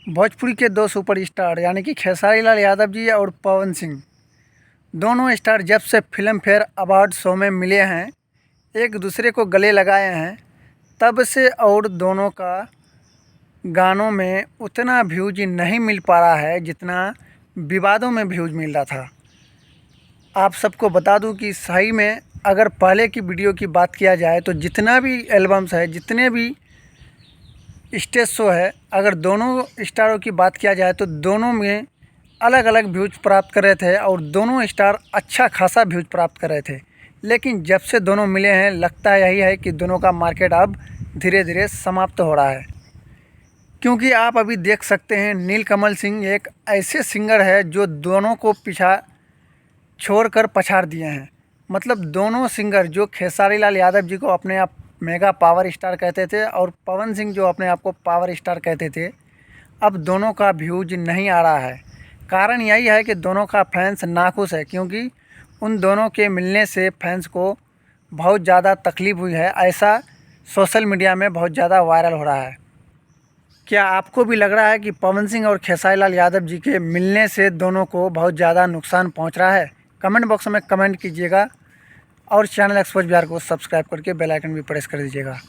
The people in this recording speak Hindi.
भोजपुरी के दो सुपरस्टार यानी कि खेसारी लाल यादव जी और पवन सिंह, दोनों स्टार जब से फिल्म फेयर अवार्ड शो में मिले हैं, एक दूसरे को गले लगाए हैं, तब से और दोनों का गानों में उतना व्यूज नहीं मिल पा रहा है जितना विवादों में व्यूज मिल रहा था। आप सबको बता दूं कि सही में अगर पहले की वीडियो की बात किया जाए तो जितना भी एल्बम्स है, जितने भी स्टेज शो है, अगर दोनों स्टारों की बात किया जाए तो दोनों में अलग अलग व्यूज प्राप्त कर रहे थे और दोनों स्टार अच्छा खासा व्यूज प्राप्त कर रहे थे। लेकिन जब से दोनों मिले हैं, लगता यही है कि दोनों का मार्केट अब धीरे धीरे समाप्त हो रहा है। क्योंकि आप अभी देख सकते हैं, नीलकमल सिंह एक ऐसे सिंगर है जो दोनों को पीछा छोड़कर पछाड़ दिए हैं। मतलब दोनों सिंगर, जो खेसारी लाल यादव जी को अपने आप मेगा पावर स्टार कहते थे और पवन सिंह जो अपने आप को पावर स्टार कहते थे, अब दोनों का व्यूज नहीं आ रहा है। कारण यही है कि दोनों का फैंस नाखुश है, क्योंकि उन दोनों के मिलने से फैंस को बहुत ज़्यादा तकलीफ़ हुई है। ऐसा सोशल मीडिया में बहुत ज़्यादा वायरल हो रहा है। क्या आपको भी लग रहा है कि पवन सिंह और खेसारी लाल यादव जी के मिलने से दोनों को बहुत ज़्यादा नुकसान पहुंच रहा है? कमेंट बॉक्स में कमेंट कीजिएगा और चैनल एक्सपोज बिहार को सब्सक्राइब करके बेल आइकन भी प्रेस कर दीजिएगा।